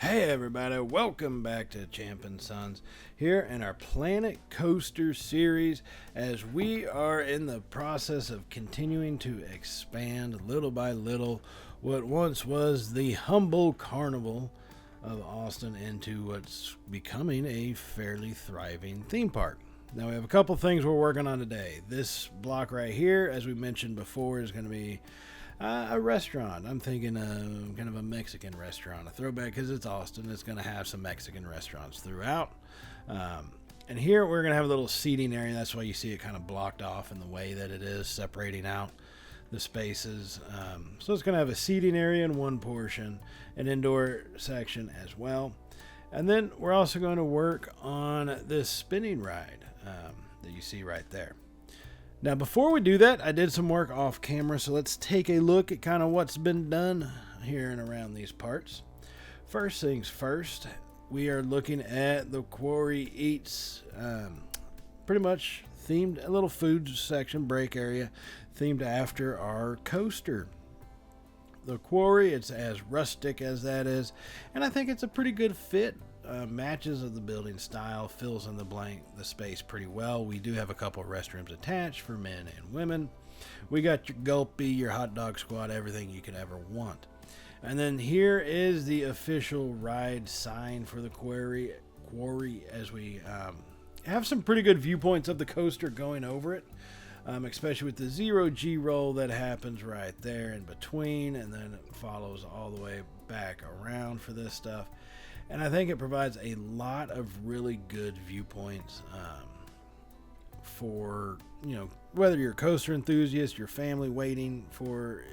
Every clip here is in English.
Hey everybody, welcome back to Champ and Sons here in our Planet Coaster series as we are in the process of continuing to expand little by little what once was the humble carnival of Austin into what's becoming a fairly thriving theme park. Now we have a couple things we're working on today. This block right here, as we mentioned before, is going to be a restaurant. I'm thinking kind of a Mexican restaurant, a throwback because it's Austin. It's going to have some Mexican restaurants throughout. And here we're going to have a little seating area. That's why you see it kind of blocked off in the way that it is, separating out the spaces. So it's going to have a seating area in one portion, an indoor section as well. And then we're also going to work on this spinning ride that you see right there. Now, before we do that, I did some work off camera, so let's take a look at kind of what's been done here and around these parts. First things first, we are looking at the Quarry Eats, pretty much themed, a little food section, break area, themed after our coaster. The Quarry, it's as rustic as that is, and I think it's a pretty good fit. Matches of the building style, fills in the space pretty well. We do have a couple of restrooms attached for men and women. We got your gulpy, your hot dog squad, everything you could ever want. And then here is the official ride sign for the Quarry as we have some pretty good viewpoints of the coaster going over it, especially with the 0G roll that happens right there in between, and then it follows all the way back around for this stuff. And I think it provides a lot of really good viewpoints for, whether you're a coaster enthusiast, your family waiting for,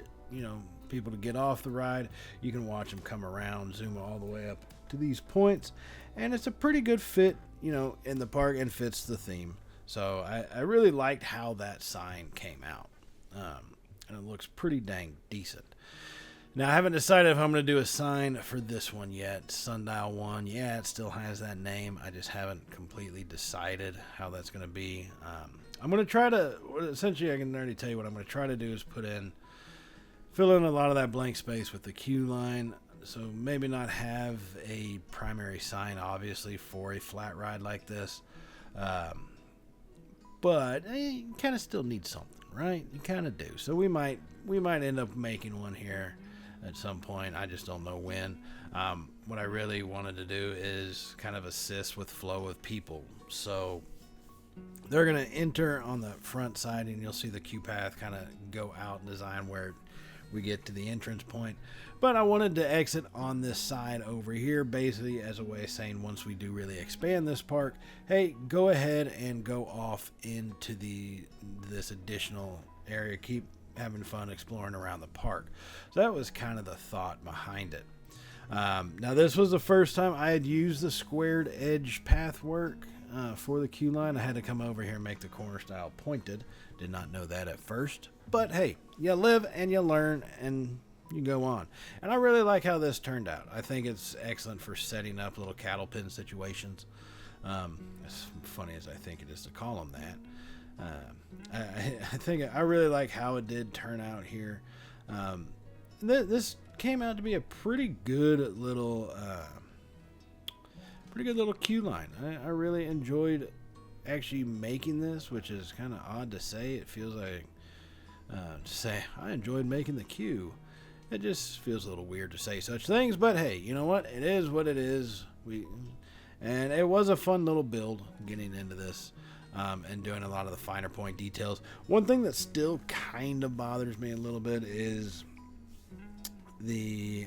people to get off the ride. You can watch them come around, zoom all the way up to these points. And it's a pretty good fit, in the park and fits the theme. So I really liked how that sign came out. And it looks pretty dang decent. Now, I haven't decided if I'm going to do a sign for this one yet. Sundial 1, yeah, it still has that name. I just haven't completely decided how that's going to be. I'm going to try to, essentially I can already tell you what I'm going to try to do is fill in a lot of that blank space with the queue line. So maybe not have a primary sign, obviously, for a flat ride like this. But you kind of still need something, right? You kind of do. So we might end up making one here at some point. I just don't know when. What I really wanted to do is kind of assist with flow of people. So they're going to enter on the front side, and you'll see the queue path kind of go out and design where we get to the entrance point. But I wanted to exit on this side over here, basically as a way of saying once we do really expand this park, hey, go ahead and go off into this additional area. Keep having fun exploring around the park. So that was kind of the thought behind it. Now this was the first time I had used the squared edge path work for the queue line. I had to come over here and make the corner style pointed. Did not know that at first, but hey, you live and you learn and you go on. And I really like how this turned out. I think it's excellent for setting up little cattle pen situations. As funny as I think it is to call them that. I think I really like how it did turn out here. This came out to be a pretty good little queue line. I really enjoyed actually making this, which is kind of odd to say. It feels like to say I enjoyed making the queue. It just feels a little weird to say such things, but hey, you know what? It is what it is. And it was a fun little build getting into this. And doing a lot of the finer point details. One thing that still kind of bothers me a little bit is the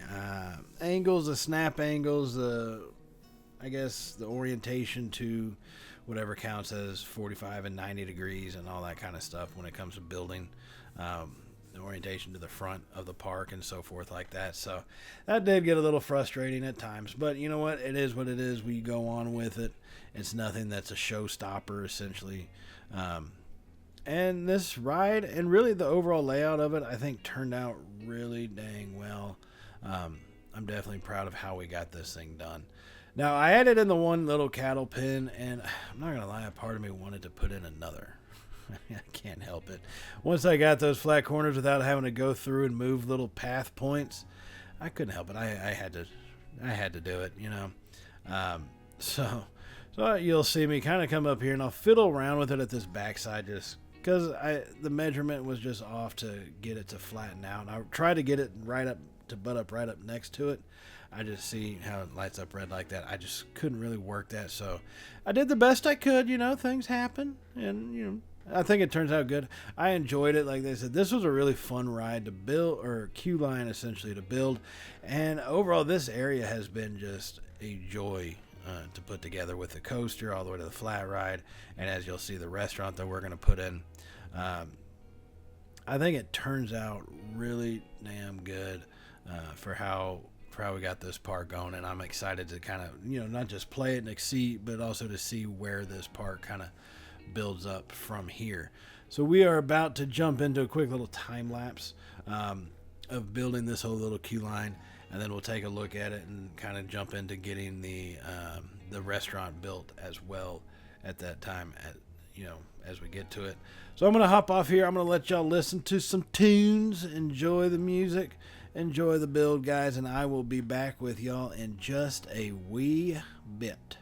angles, the snap angles, I guess the orientation to whatever counts as 45 and 90 degrees and all that kind of stuff when it comes to building. The orientation to the front of the park and so forth like that. So that did get a little frustrating at times, but you know what? It is what it is. We go on with it. It's nothing that's a showstopper, essentially. And this ride and really the overall layout of it, I think turned out really dang well. I'm definitely proud of how we got this thing done. Now, I added in the one little cattle pen, and I'm not going to lie, a part of me wanted to put in another. I can't help it. Once I got those flat corners without having to go through and move little path points, I couldn't help it. I had to I had to do it, you know. Um, so, so you'll see me kind of come up here and I'll fiddle around with it at this backside just because the measurement was just off to get it to flatten out. And I tried to get it right up to butt up right up next to it. I just see how it lights up red like that. I just couldn't really work that, so I did the best I could. You know, things happen, and you know, I think it turns out good. I enjoyed it. Like they said, this was a really fun ride to build, or queue line essentially to build, and overall, this area has been just a joy to put together with the coaster all the way to the flat ride, and as you'll see, the restaurant that we're going to put in. Um, I think it turns out really damn good for how we got this park going, and I'm excited to kind of not just play it and see, but also to see where this park kind of builds up from here. So we are about to jump into a quick little time lapse of building this whole little queue line, and then we'll take a look at it and kind of jump into getting the restaurant built as well at that time as we get to it. So I'm gonna hop off here. I'm gonna let y'all listen to some tunes, enjoy the music, enjoy the build, guys, and I will be back with y'all in just a wee bit.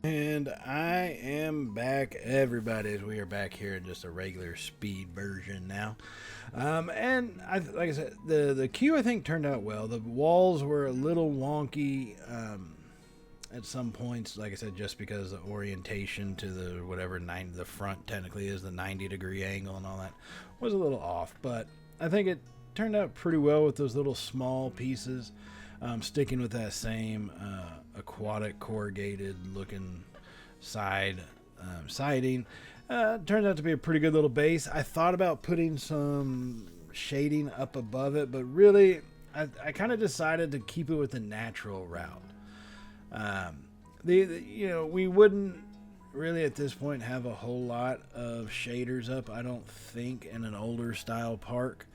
And I am back, everybody, as we are back here in just a regular speed version now. And like I said, the queue I think turned out well. The walls were a little wonky at some points, like I said, just because the orientation to the the front technically is the 90-degree angle and all that was a little off. But I think it turned out pretty well with those little small pieces. Sticking with that same aquatic corrugated looking siding. Turns out to be a pretty good little base. I thought about putting some shading up above it, but really I kind of decided to keep it with the natural route. We wouldn't really at this point have a whole lot of shaders up, I don't think, in an older style park.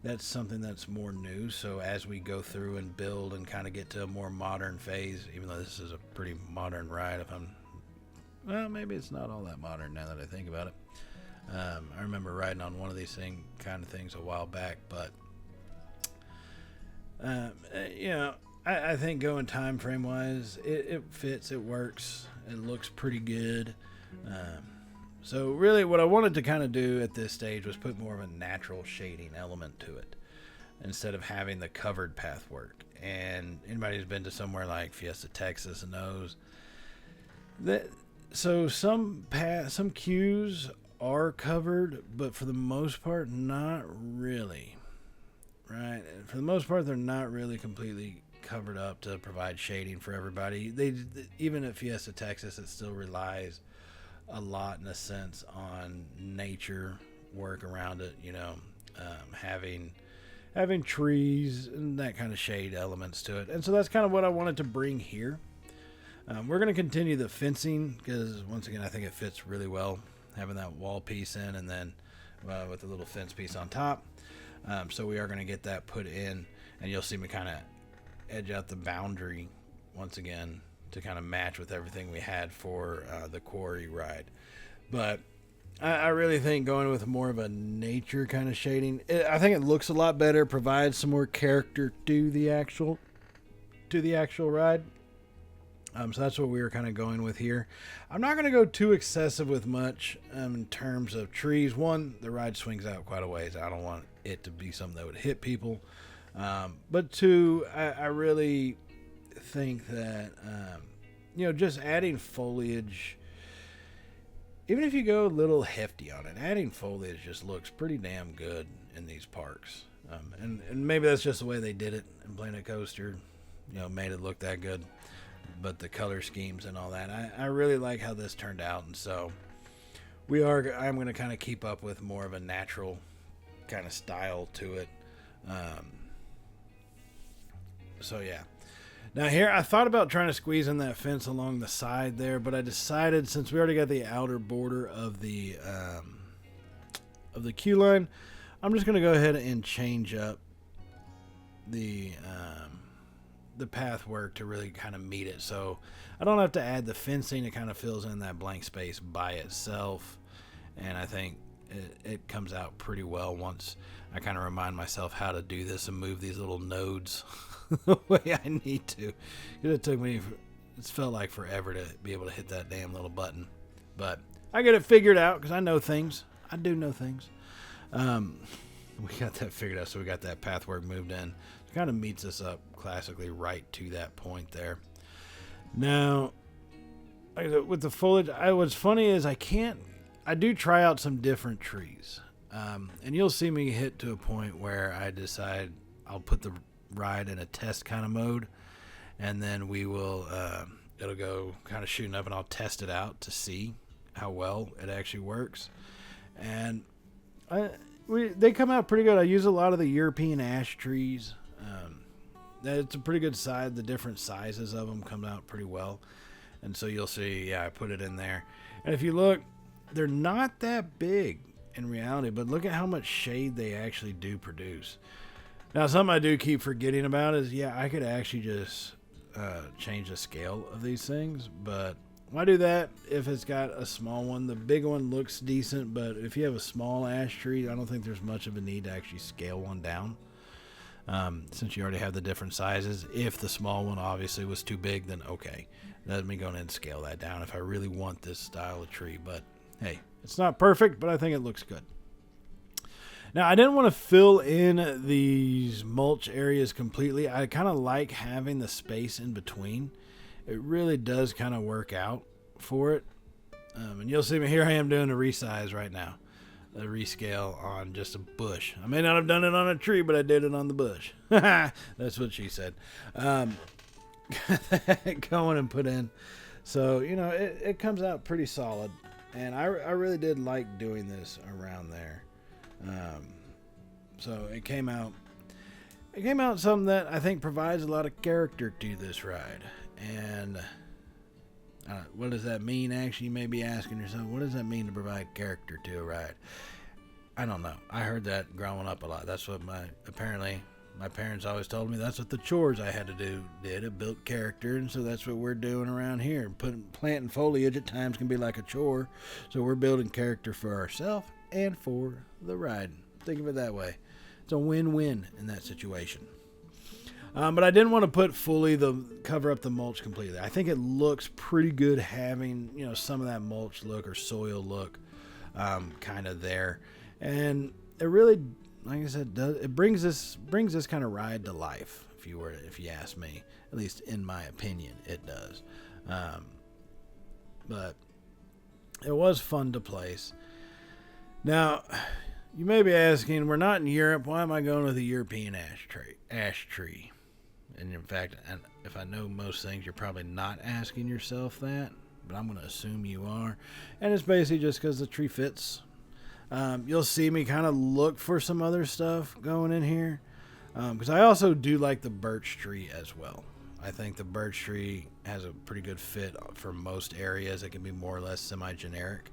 That's something that's more new. So as we go through and build and kind of get to a more modern phase, even though this is a pretty modern ride, well, maybe it's not all that modern now that I think about it. I remember riding on one of these kind of things a while back, but I think going time frame wise, it fits, it works, it looks pretty good. So really what I wanted to kind of do at this stage was put more of a natural shading element to it instead of having the covered path work. And anybody who's been to somewhere like Fiesta, Texas knows that. So some queues are covered, but for the most part, not really. Right? For the most part, they're not really completely covered up to provide shading for everybody. Even at Fiesta, Texas, it still relies a lot in a sense on nature work around it, having trees and that kind of shade elements to it. And so that's kind of what I wanted to bring here. We're going to continue the fencing because once again I think it fits really well having that wall piece in and then with the little fence piece on top. So we are going to get that put in, and you'll see me kind of edge out the boundary once again to kind of match with everything we had for the Quarry ride. But I really think going with more of a nature kind of shading, I think it looks a lot better, provides some more character to the actual ride. So that's what we were kind of going with here. I'm not going to go too excessive with much in terms of trees. One, the ride swings out quite a ways. I don't want it to be something that would hit people. But two, I really think that just adding foliage, even if you go a little hefty on it, adding foliage just looks pretty damn good in these parks. And maybe that's just the way they did it in Planet Coaster, made it look that good. But the color schemes and all that, I really like how this turned out. And so I'm going to kind of keep up with more of a natural kind of style to it. So yeah. Now here, I thought about trying to squeeze in that fence along the side there, but I decided since we already got the outer border of the queue line, I'm just going to go ahead and change up the path work to really kind of meet it. So I don't have to add the fencing. It kind of fills in that blank space by itself. And I think it comes out pretty well once I kind of remind myself how to do this and move these little nodes the way I need to. It's felt like forever to be able to hit that damn little button. But I get it figured out because I know things. I do know things. We got that figured out, so we got that path work moved in. It kind of meets us up classically right to that point there. Now, with the foliage, what's funny is I do try out some different trees. And you'll see me hit to a point where I decide I'll put the ride in a test kind of mode, and then we will it'll go kind of shooting up, and I'll test it out to see how well it actually works. And they come out pretty good. I use a lot of the European ash trees. It's a pretty good size. The different sizes of them come out pretty well. And so you'll see, I put it in there. And if you look, they're not that big in reality, but look at how much shade they actually do produce. Now, something I do keep forgetting about is, I could actually just change the scale of these things. But why do that if it's got a small one? The big one looks decent, but if you have a small ash tree, I don't think there's much of a need to actually scale one down. Since you already have the different sizes. If the small one obviously was too big, then okay, let me go ahead and scale that down if I really want this style of tree. But hey, it's not perfect, but I think it looks good. Now, I didn't want to fill in these mulch areas completely. I kind of like having the space in between. It really does kind of work out for it. And you'll see me, here I am doing a resize right now. A rescale on just a bush. I may not have done it on a tree, but I did it on the bush. That's what she said. Going and put in. So, it comes out pretty solid. And I really did like doing this around there. So it came out something that I think provides a lot of character to this ride. And what does that mean? Actually, you may be asking yourself, what does that mean to provide character to a ride? I don't know. I heard that growing up a lot. That's what my parents always told me. That's what the chores I had to do did. It built character, and so that's what we're doing around here. Planting foliage at times can be like a chore, so we're building character for ourselves and for the ride. Think of it that way. It's a win-win in that situation. But I didn't want to put cover up the mulch completely. I think it looks pretty good having, some of that mulch look or soil look kind of there. And it really, like I said, it brings this kind of ride to life, if you ask me. At least in my opinion, it does. But it was fun to place. Now, you may be asking, we're not in Europe. Why am I going with a European ash tree? And in fact, if I know most things, you're probably not asking yourself that, but I'm going to assume you are. And it's basically just because the tree fits. You'll see me kind of look for some other stuff going in here, because I also do like the birch tree as well. I think the birch tree has a pretty good fit for most areas. It can be more or less semi-generic.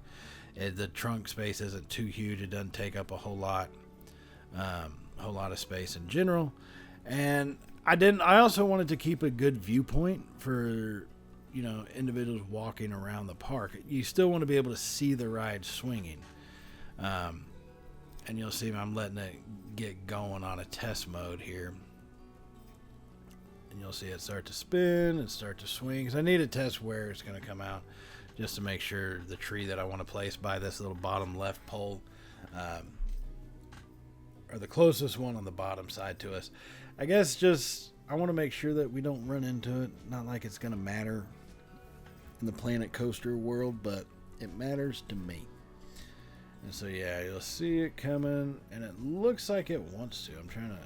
The trunk space isn't too huge. It doesn't take up a whole lot of space in general. And I also wanted to keep a good viewpoint for, individuals walking around the park. You still want to be able to see the ride swinging. And you'll see I'm letting it get going on a test mode here. And you'll see it start to spin and start to swing. Because I need to test where it's going to come out, just to make sure the tree that I want to place by this little bottom left pole, or the closest one on the bottom side to us. I guess I want to make sure that we don't run into it. Not like it's going to matter in the Planet Coaster world, but it matters to me. And so, yeah, you'll see it coming, and it looks like it wants to. I'm trying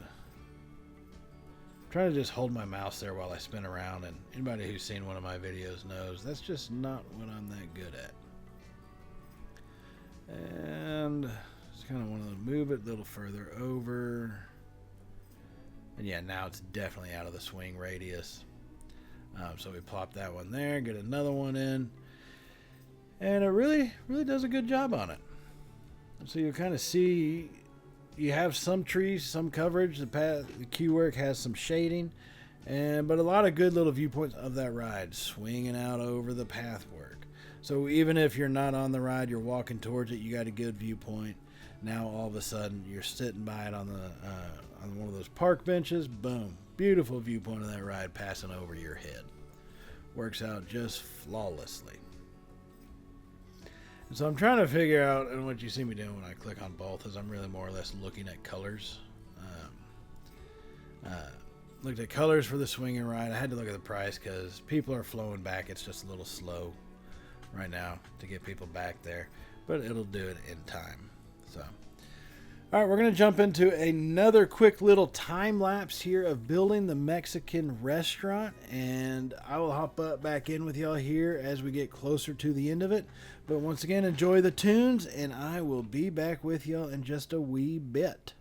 to just hold my mouse there while I spin around, and anybody who's seen one of my videos knows that's just not what I'm that good at. And just kind of want to move it a little further over. And yeah, now it's definitely out of the swing radius. So we plop that one there, get another one in, and it really, really does a good job on it. So you'll kind of see you have some trees, some coverage. The queue work has some shading, but a lot of good little viewpoints of that ride swinging out over the path work. So even if you're not on the ride, you're walking towards it, you got a good viewpoint. Now all of a sudden you're sitting by it on one of those park benches. Boom, beautiful viewpoint of that ride passing over your head. Works out just flawlessly. So I'm trying to figure out, and what you see me doing when I click on both is I'm really more or less looking at colors. Looked at colors for the swinging ride. I had to look at the price because people are flowing back. It's just a little slow right now to get people back there, but it'll do it in time. So, all right, we're going to jump into another quick little time lapse here of building the Mexican restaurant, and I will hop back in with y'all here as we get closer to the end of it. But once again, enjoy the tunes, and I will be back with y'all in just a wee bit.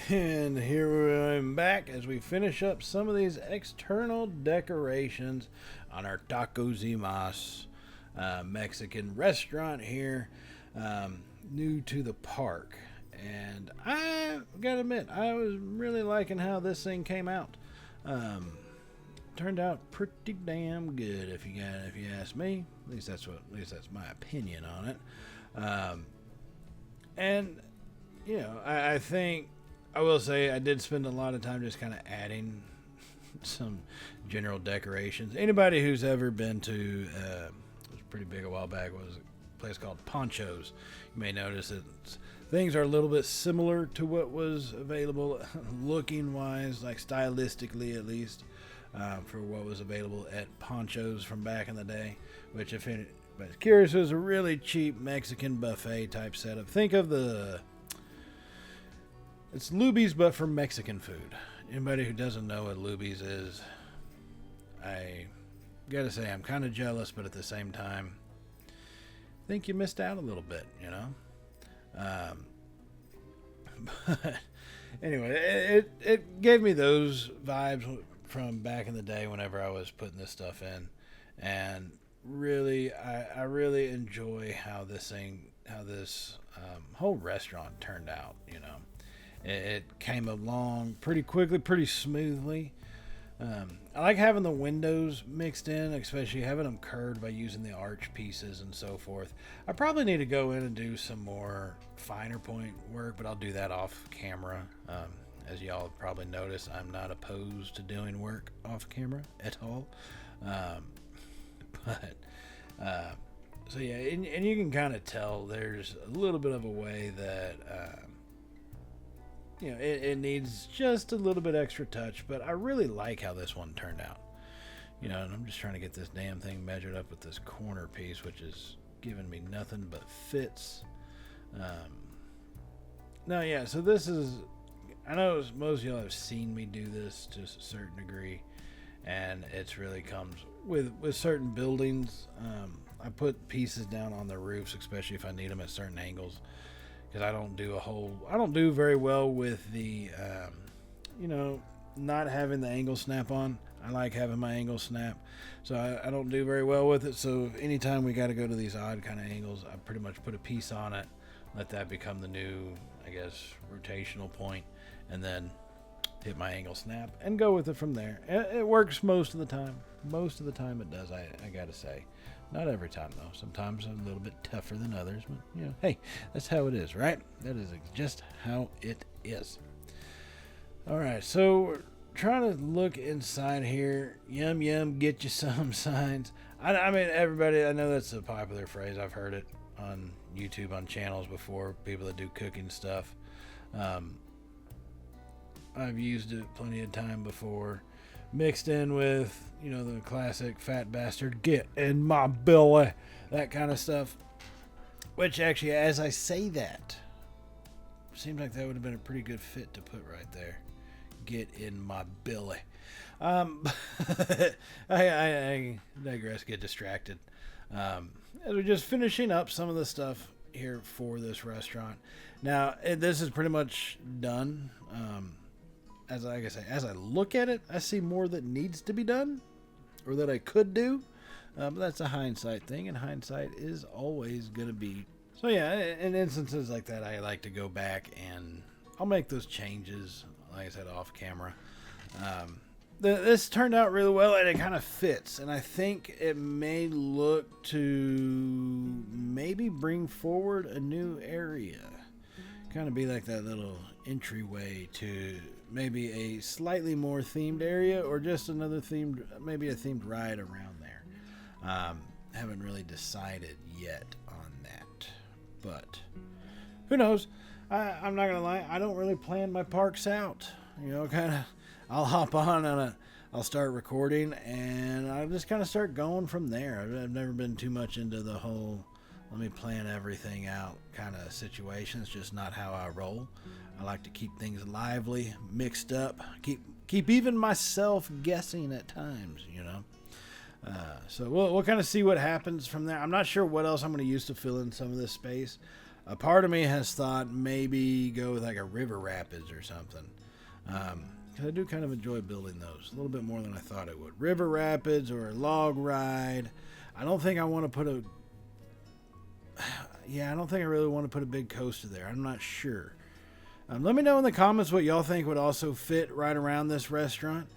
And here I'm back as we finish up some of these external decorations on our Taco Zimas Mexican restaurant here, new to the park. And I gotta admit, I was really liking how this thing came out. Turned out pretty damn good, if you ask me. At least that's my opinion on it. And you know, I think I will say I did spend a lot of time just kind of adding some general decorations. Anybody who's ever been to, it was pretty big a while back, was a place called Ponchos. You may notice that things are a little bit similar to what was available looking wise, like stylistically at least, for what was available at Ponchos from back in the day, which if anybody's curious, it was a really cheap Mexican buffet type setup. Think of it's Luby's, but for Mexican food. Anybody who doesn't know what Luby's is, I gotta say I'm kind of jealous, but at the same time, I think you missed out a little bit, you know? But anyway, it gave me those vibes from back in the day whenever I was putting this stuff in. And really, I really enjoy how this whole restaurant turned out, you know? It came along pretty quickly, pretty smoothly. I like having the windows mixed in, especially having them curved by using the arch pieces and so forth. I probably need to go in and do some more finer point work, but I'll do that off camera. As y'all have probably noticed, I'm not opposed to doing work off camera at all. So yeah, and you can kind of tell there's a little bit of a way that you know, it needs just a little bit extra touch, but I really like how this one turned out. You know, and I'm just trying to get this damn thing measured up with this corner piece, which is giving me nothing but fits. No, yeah, so this is, I know most of y'all have seen me do this to a certain degree, and it's really comes with certain buildings. I put pieces down on the roofs, especially if I need them at certain angles. Because I don't do very well with the, you know, not having the angle snap on. I like having my angle snap, so I don't do very well with it. So anytime we got to go to these odd kind of angles, I pretty much put a piece on it, let that become the new, I guess, rotational point, and then hit my angle snap and go with it from there. It works most of the time. Most of the time it does, I got to say. Not every time, though. Sometimes I'm a little bit tougher than others. But, you know, hey, that's how it is, right? That is just how it is. All right, so we're trying to look inside here. Yum, yum, get you some signs. I mean, everybody, I know that's a popular phrase. I've heard it on YouTube, on channels before, people that do cooking stuff. I've used it plenty of time before. Mixed in with, you know, the classic fat bastard, get in my belly, that kind of stuff. Which actually, as I say that, seems like that would have been a pretty good fit to put right there. Get in my belly. I digress, get distracted. As we're just finishing up some of the stuff here for this restaurant. Now, this is pretty much done. As I say, as I look at it, I see more that needs to be done, or that I could do. But that's a hindsight thing, and hindsight is always going to be. So yeah, in instances like that, I like to go back and I'll make those changes, like I said, off camera. This turned out really well, and it kind of fits. And I think it may look to maybe bring forward a new area. Kind of be like that little entryway to maybe a slightly more themed area, or just another themed, maybe a themed ride around there. Haven't really decided yet on that, but who knows? I'm not gonna lie, I don't really plan my parks out. You know, kind of, I'll hop on and I'll start recording, and I'll just kind of start going from there. I've never been too much into the whole let me plan everything out kind of situation. It's just not how I roll. I like to keep things lively, mixed up, keep even myself guessing at times, you know. So we'll kind of see what happens from there. I'm not sure what else I'm going to use to fill in some of this space. A part of me has thought maybe go with like a river rapids or something. 'Cause I do kind of enjoy building those a little bit more than I thought it would. River rapids or a log ride. I don't think I want to put a... Yeah, I don't think I really want to put a big coaster there. I'm not sure. Let me know in the comments what y'all think would also fit right around this restaurant.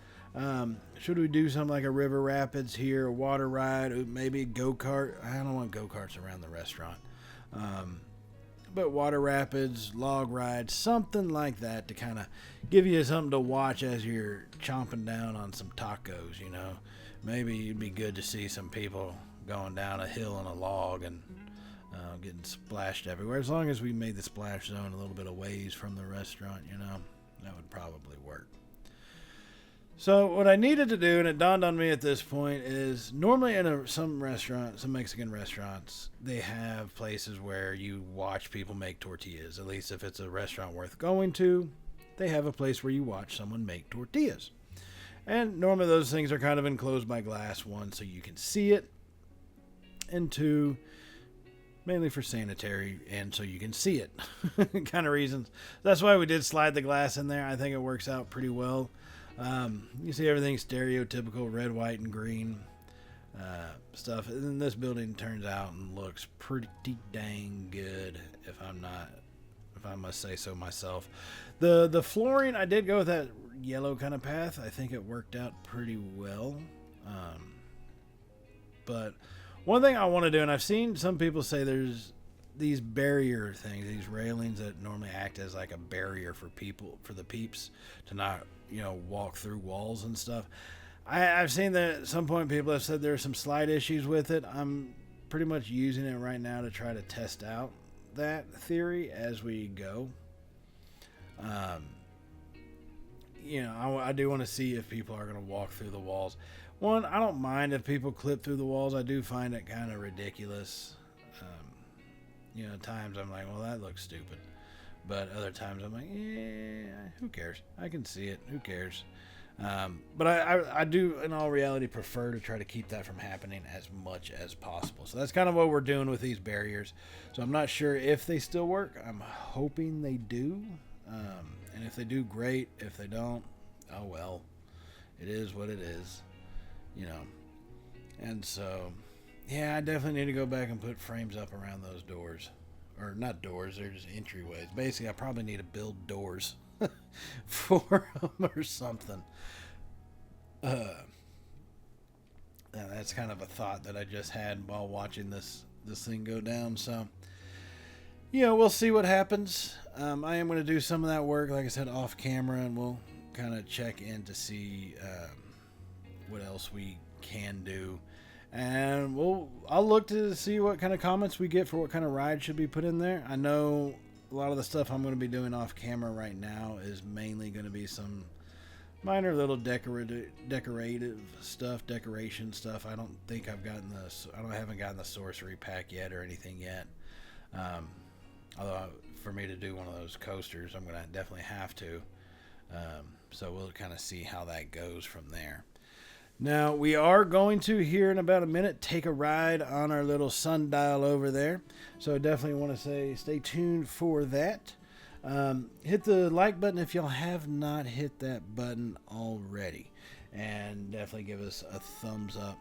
Should we do something like a river rapids here, a water ride, maybe a go-kart? I don't want go-karts around the restaurant. But water rapids, log ride, something like that to kind of give you something to watch as you're chomping down on some tacos, you know. Maybe it'd be good to see some people going down a hill on a log and getting splashed everywhere. As long as we made the splash zone a little bit of ways from the restaurant, you know, that would probably work. So what I needed to do, and it dawned on me at this point, is normally in some Mexican restaurants, they have places where you watch people make tortillas. At least if it's a restaurant worth going to, they have a place where you watch someone make tortillas. And normally those things are kind of enclosed by glass, one, so you can see it, and two, mainly for sanitary and so you can see it kind of reasons. That's why we did slide the glass in there. I think it works out pretty well. You see everything stereotypical red, white, and green stuff. And then this building turns out and looks pretty dang good, if I must say so myself. The flooring, I did go with that yellow kind of path. I think it worked out pretty well. But one thing I want to do, and I've seen some people say there's these barrier things, these railings that normally act as like a barrier for the peeps to not, you know, walk through walls and stuff. I've seen that at some point people have said there are some slight issues with it. I'm pretty much using it right now to try to test out that theory as we go. You know, I do want to see if people are going to walk through the walls. One, I don't mind if people clip through the walls. I do find it kind of ridiculous. You know, times I'm like, well, that looks stupid. But other times I'm like, yeah, who cares? I can see it. Who cares? But I do, in all reality, prefer to try to keep that from happening as much as possible. So that's kind of what we're doing with these barriers. So I'm not sure if they still work. I'm hoping they do. And if they do, great. If they don't, oh well. It is what it is. You know. And so, yeah, I definitely need to go back and put frames up around those doors. Or not doors, they're just entryways. Basically, I probably need to build doors for them or something. That's kind of a thought that I just had while watching this thing go down. So, you know, we'll see what happens. I am going to do some of that work, like I said, off camera, and we'll kind of check in to see what else we can do. And I'll look to see what kind of comments we get for what kind of ride should be put in there. I know a lot of the stuff I'm going to be doing off camera right now is mainly going to be some minor little decoration stuff. I don't think I haven't gotten the sorcery pack yet or anything yet. Although for me to do one of those coasters, I'm going to definitely have to. So we'll kind of see how that goes from there. Now, we are going to, here in about a minute, take a ride on our little sundial over there. So I definitely want to say stay tuned for that. Hit the like button if y'all have not hit that button already. And definitely give us a thumbs up.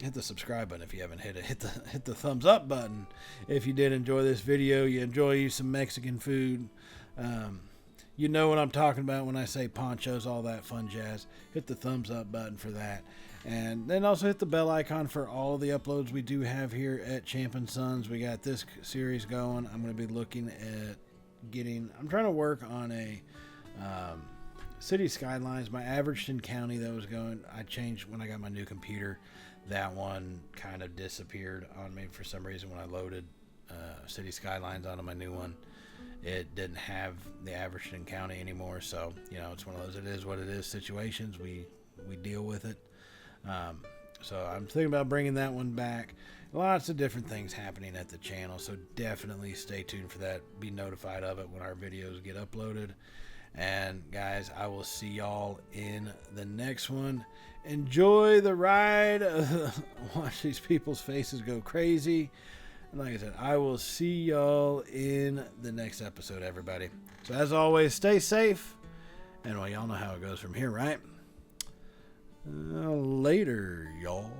Hit the subscribe button if you haven't hit it. Hit the thumbs up button if you did enjoy this video. You enjoy you some Mexican food. You know what I'm talking about when I say ponchos, all that fun jazz. Hit the thumbs up button for that. And then also hit the bell icon for all the uploads we do have here at Champ & Sons. We got this series going. I'm going to be looking at I'm trying to work on a city skylines. My Averagton County that was going, I changed when I got my new computer. That one kind of disappeared on me for some reason when I loaded city skylines onto my new one. It didn't have the Averagton County anymore, so, you know, it's one of those it is what it is situations. We deal with it. So I'm thinking about bringing that one back. Lots of different things happening at the channel, so definitely stay tuned for that. Be notified of it when our videos get uploaded. And, guys, I will see y'all in the next one. Enjoy the ride. Watch these people's faces go crazy. And like I said, I will see y'all in the next episode, everybody. So as always, stay safe. And well, y'all know how it goes from here, right? Later, y'all.